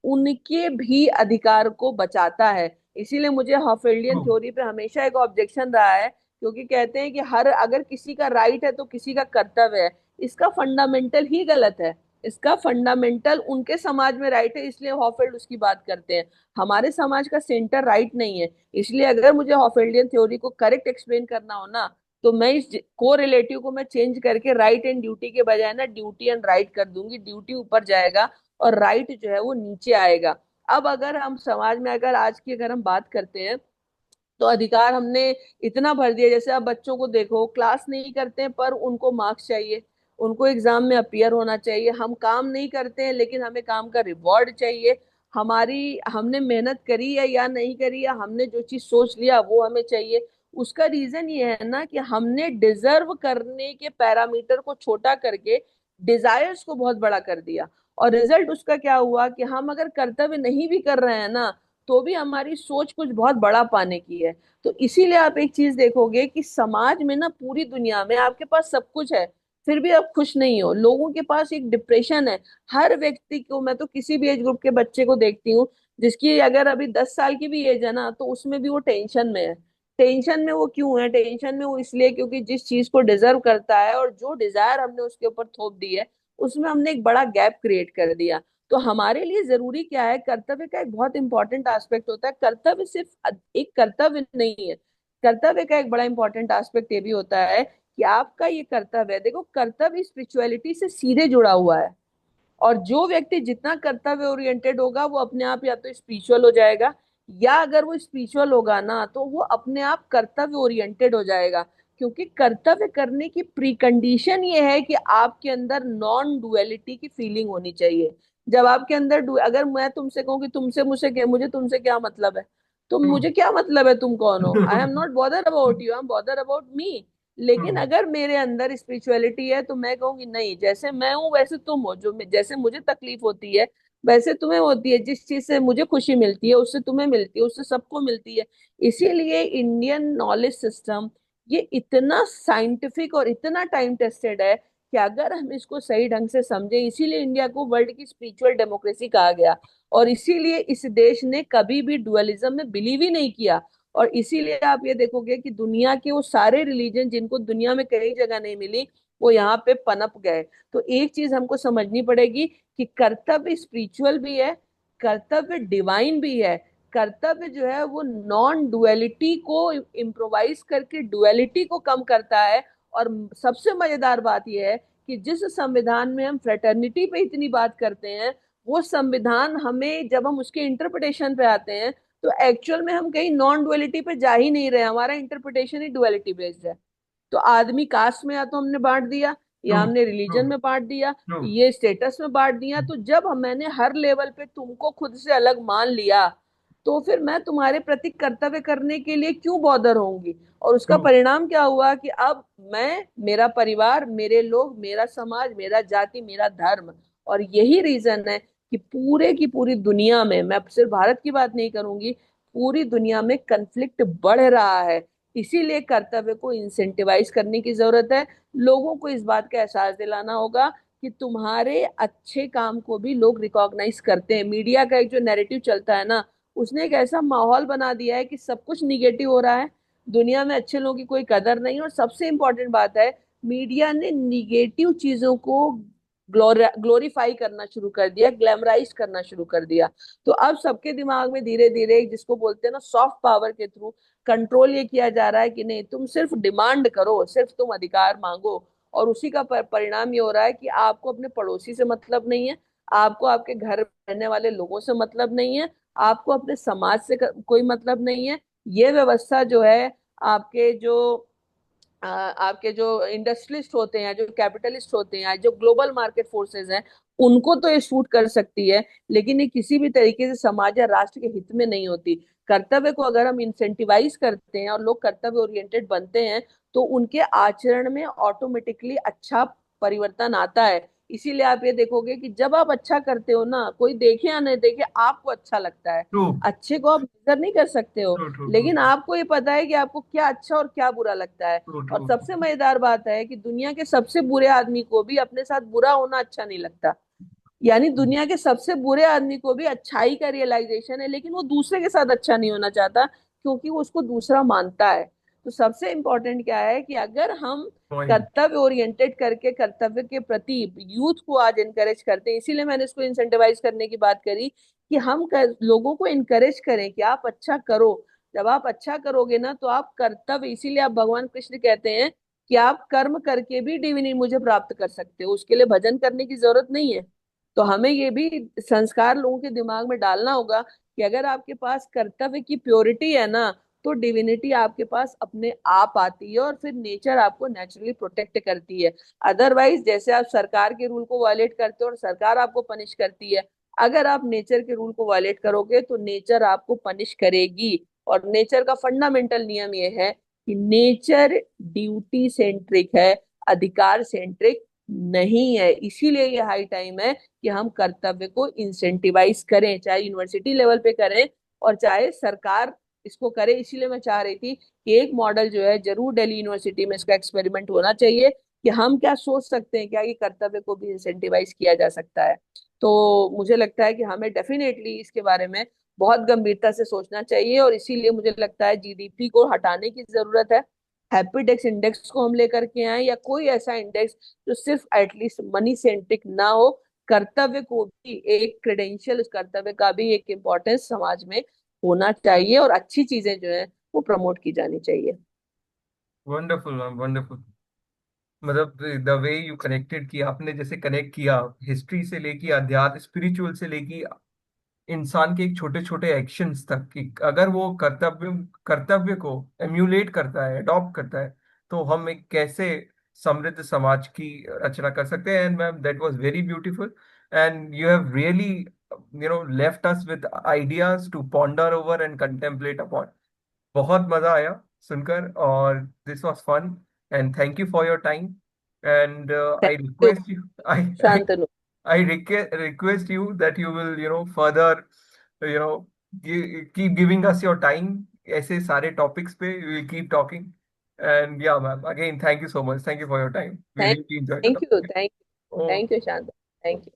उनके भी अधिकार को बचाता है। इसीलिए मुझे हॉफेल्डियन ट्रू। थ्योरी पे हमेशा एक ऑब्जेक्शन रहा है, क्योंकि कहते हैं कि हर अगर किसी का राइट है तो किसी का कर्तव्य है। इसका फंडामेंटल ही गलत है। इसका फंडामेंटल उनके समाज में राइट है इसलिए हॉफेल्ड उसकी बात करते हैं। हमारे समाज का सेंटर राइट नहीं है। इसलिए अगर मुझे हॉफेल्डियन थ्योरी को करेक्ट एक्सप्लेन करना हो ना, तो मैं इस को रिलेटिव को मैं चेंज करके राइट एंड ड्यूटी के बजाय ना ड्यूटी एंड राइट कर दूंगी। ड्यूटी ऊपर जाएगा और राइट जो है वो नीचे आएगा। अब अगर हम समाज में अगर आज की अगर हम बात करते हैं, तो अधिकार हमने इतना भर दिया। जैसे आप बच्चों को देखो, क्लास नहीं करते हैं पर उनको मार्क्स चाहिए, उनको एग्जाम में अपीयर होना चाहिए। हम काम नहीं करते हैं लेकिन हमें काम का रिवॉर्ड चाहिए। हमारी हमने मेहनत करी है या नहीं करी, या हमने जो चीज सोच लिया वो हमें चाहिए। उसका रीजन ये है ना कि हमने डिजर्व करने के पैरामीटर को छोटा करके डिजायर्स को बहुत बड़ा कर दिया। और रिजल्ट उसका क्या हुआ कि हम अगर कर्तव्य नहीं भी कर रहे हैं ना, तो भी हमारी सोच कुछ बहुत बड़ा पाने की है। तो इसीलिए आप एक चीज देखोगे कि समाज में ना, पूरी दुनिया में आपके पास सब कुछ है फिर भी आप खुश नहीं हो। लोगों के पास एक डिप्रेशन है। हर व्यक्ति को, मैं तो किसी भी एज ग्रुप के बच्चे को देखती हूँ जिसकी अगर अभी 10 साल की भी एज है ना, तो उसमें भी वो टेंशन में है। टेंशन में वो क्यों है? टेंशन में वो इसलिए क्योंकि जिस चीज को डिजर्व करता है और जो डिजायर हमने उसके ऊपर थोप दी है, उसमें हमने एक बड़ा गैप क्रिएट कर दिया। तो हमारे लिए जरूरी क्या है? कर्तव्य का एक बहुत इंपॉर्टेंट एस्पेक्ट होता है। कर्तव्य सिर्फ एक कर्तव्य नहीं है। कर्तव्य का एक बड़ा इंपॉर्टेंट एस्पेक्ट ये भी होता है कि आपका ये कर्तव्य है। देखो, कर्तव्य स्पिरिचुअलिटी से सीधे जुड़ा हुआ है। और जो व्यक्ति जितना कर्तव्य ओरिएंटेड होगा वो अपने आप या तो स्पिरिचुअल हो जाएगा, या अगर वो स्पिरिचुअल होगा ना तो वो अपने आप कर्तव्य ओरिएंटेड हो जाएगा। क्योंकि कर्तव्य करने की प्रीकंडीशन ये है कि आपके अंदर नॉन डुअलिटी की फीलिंग होनी चाहिए। जब आपके अंदर अगर मैं तुमसे कहूँ कि तुमसे मुझे तुमसे क्या मतलब है, तो ट्रू। मुझे क्या मतलब है तुम कौन हो? I am not bother about you, I am bother about me. True. लेकिन अगर मेरे अंदर स्पिरिचुअलिटी है तो मैं कहूंगी नहीं, जैसे मैं हूं वैसे तुम हो। जैसे मुझे तकलीफ होती है वैसे तुम्हें होती है। जिस चीज से मुझे खुशी मिलती है उससे तुम्हें मिलती है, उससे सबको मिलती है। इसीलिए इंडियन नॉलेज सिस्टम ये इतना साइंटिफिक और इतना टाइम टेस्टेड है कि अगर हम इसको सही ढंग से समझें, इसीलिए इंडिया को वर्ल्ड की स्पिरिचुअल डेमोक्रेसी कहा गया। और इसीलिए इस देश ने कभी भी डुअलिज्म में बिलीव ही नहीं किया। और इसीलिए आप ये देखोगे कि दुनिया के वो सारे रिलीजन जिनको दुनिया में कई जगह नहीं मिली, वो यहाँ पे पनप गए। तो एक चीज हमको समझनी पड़ेगी कि कर्तव्य स्पिरिचुअल भी है, कर्तव्य डिवाइन भी है। कर्तव्य जो है वो नॉन डुअलिटी को इम्प्रोवाइज करके डुअलिटी को कम करता है। और सबसे मजेदार बात यह है कि जिस संविधान में हम फ्रेटर्निटी पे इतनी बात करते हैं, वो संविधान हमें जब हम उसके इंटरप्रिटेशन पे आते हैं, तो एक्चुअल में हम कहीं नॉन डुअलिटी पे जा ही नहीं रहे। हमारा इंटरप्रिटेशन ही डुअलिटी बेस्ड है। तो आदमी कास्ट में या तो हमने बांट दिया, ट्रू। या हमने ट्रू। रिलीजन में बांट दिया, ट्रू। ये स्टेटस में बांट दिया। तो जब मैंने हर लेवल पे तुमको खुद से अलग मान लिया, तो फिर मैं तुम्हारे प्रति कर्तव्य करने के लिए क्यों बॉदर होंगी? और उसका ट्रू। परिणाम क्या हुआ कि अब मैं, मेरा परिवार, मेरे लोग, मेरा समाज, मेरा जाति, मेरा धर्म, और यही रीजन है कि पूरे की पूरी दुनिया में, मैं सिर्फ भारत की बात नहीं करूंगी, पूरी दुनिया में कन्फ्लिक्ट बढ़ रहा है। इसीलिए कर्तव्य को इंसेंटिवाइज करने की जरूरत है। लोगों को इस बात का एहसास दिलाना होगा कि तुम्हारे अच्छे काम को भी लोग रिकॉग्नाइज करते हैं। मीडिया का एक जो नैरेटिव चलता है ना, उसने एक ऐसा माहौल बना दिया है कि सब कुछ निगेटिव हो रहा है, दुनिया में अच्छे लोगों की कोई कदर नहीं। और सबसे इंपॉर्टेंट बात है, मीडिया ने निगेटिव चीजों को ग्लोरीफाई करना शुरू कर दिया, ग्लैमराइज करना शुरू कर दिया। तो अब सबके दिमाग में धीरे धीरे, जिसको बोलते हैं ना सॉफ्ट पावर के थ्रू, कंट्रोल ये किया जा रहा है कि नहीं, तुम सिर्फ डिमांड करो, सिर्फ तुम अधिकार मांगो। और उसी का परिणाम ये हो रहा है कि आपको अपने पड़ोसी से मतलब नहीं है, आपको आपके घर में रहने वाले लोगों से मतलब नहीं है, आपको अपने समाज से कोई मतलब नहीं है। ये व्यवस्था जो है, आपके जो आपके जो इंडस्ट्रियलिस्ट होते हैं, जो कैपिटलिस्ट होते हैं, जो ग्लोबल मार्केट फोर्सेस हैं, उनको तो ये शूट कर सकती है, लेकिन ये किसी भी तरीके से समाज या राष्ट्र के हित में नहीं होती। कर्तव्य को अगर हम इंसेंटिवाइज करते हैं और लोग कर्तव्य ओरिएंटेड बनते हैं, तो उनके आचरण में ऑटोमेटिकली अच्छा परिवर्तन आता है। इसीलिए आप ये देखोगे कि जब आप अच्छा करते हो ना, कोई देखे या नहीं देखे, आपको अच्छा लगता है। ट्रू अच्छे को आप मेजर नहीं कर सकते हो, ट्रू ट्रू ट्रू लेकिन आपको ये पता है कि आपको क्या अच्छा और क्या बुरा लगता है। ट्रू और ट्रू सबसे मजेदार बात है कि दुनिया के सबसे बुरे आदमी को भी अपने साथ बुरा होना अच्छा नहीं लगता। यानी दुनिया के सबसे बुरे आदमी को भी अच्छाई का रियलाइजेशन है, लेकिन वो दूसरे के साथ अच्छा नहीं होना चाहता, क्योंकि वो उसको दूसरा मानता है। तो सबसे इंपॉर्टेंट क्या है कि अगर हम पॉइंट। कर्तव्य ओरिएंटेड करके कर्तव्य के प्रति यूथ को आज इनकरेज करते हैं, इसीलिए मैंने इसको इंसेंटिवाइज करने की बात करी कि हम लोगों को इनकरेज करें कि आप अच्छा करो। जब आप अच्छा करोगे ना, तो आप कर्तव्य, इसीलिए आप भगवान कृष्ण कहते हैं कि आप कर्म करके भी डिविनी मुझे प्राप्त कर सकते हो, उसके लिए भजन करने की जरूरत नहीं है। तो हमें ये भी संस्कार लोगों के दिमाग में डालना होगा कि अगर आपके पास कर्तव्य की प्योरिटी है ना, तो डिविनिटी आपके पास अपने आप आती है, और फिर नेचर आपको नेचुरली प्रोटेक्ट करती है। अदरवाइज जैसे आप सरकार के रूल को वायलेट करते हो और सरकार आपको पनिश करती है, अगर आप नेचर के रूल को वायलेट करोगे तो नेचर आपको पनिश करेगी। और नेचर का फंडामेंटल नियम ये है कि नेचर ड्यूटी सेंट्रिक है, अधिकार सेंट्रिक नहीं है। इसीलिए ये हाई टाइम है कि हम कर्तव्य को इंसेंटिवाइज करें, चाहे यूनिवर्सिटी लेवल पे करें और चाहे सरकार इसको करे। इसीलिए मैं चाह रही थी कि एक मॉडल जो है, जरूर दिल्ली यूनिवर्सिटी में इसका एक्सपेरिमेंट होना चाहिए कि हम क्या सोच सकते हैं, क्या ये कर्तव्य को भी इंसेंटिवाइज किया जा सकता है। तो मुझे लगता है कि हमें डेफिनेटली इसके बारे में बहुत गंभीरता से सोचना चाहिए, और इसीलिए मुझे लगता है जीडीपी को हटाने की जरूरत है। हैप्पीडेक्स इंडेक्स को हम लेकर के आए, या कोई ऐसा इंडेक्स जो सिर्फ एटलीस्ट मनी सेंट्रिक ना हो। कर्तव्य को भी एक क्रेडेंशियल, उस कर्तव्य का भी एक इम्पोर्टेंस समाज में होना चाहिए, और अच्छी चीजें जो है वो प्रमोट की जानी चाहिए। Wonderful ma'am, wonderful. मतलब द वे यू कनेक्टेड, कि आपने जैसे कनेक्ट किया हिस्ट्री से लेके अध्यात्म, स्पिरिचुअल से लेके इंसान के एक छोटे छोटे एक्शंस तक, कि अगर वो कर्तव्य कर्तव्य को एम्यूलेट करता है, अडॉप्ट करता है, तो हम एक कैसे समृद्ध समाज की रचना कर सकते हैं। And ma'am, that was very beautiful, and you have really left us with ideas to ponder over and contemplate upon. बहुत मजा आया सुनकर, और this was fun, and thank you for your time. And I thank you request you, I Shantanu. I request you that you will, further, you know, keep giving us your time. ऐसे सारे topics पे we will keep talking. And yeah, ma'am, again, thank you so much. Thank you for your time. We thank really enjoyed the thank you topic. Thank Oh. Thank you Shantanu, thank you.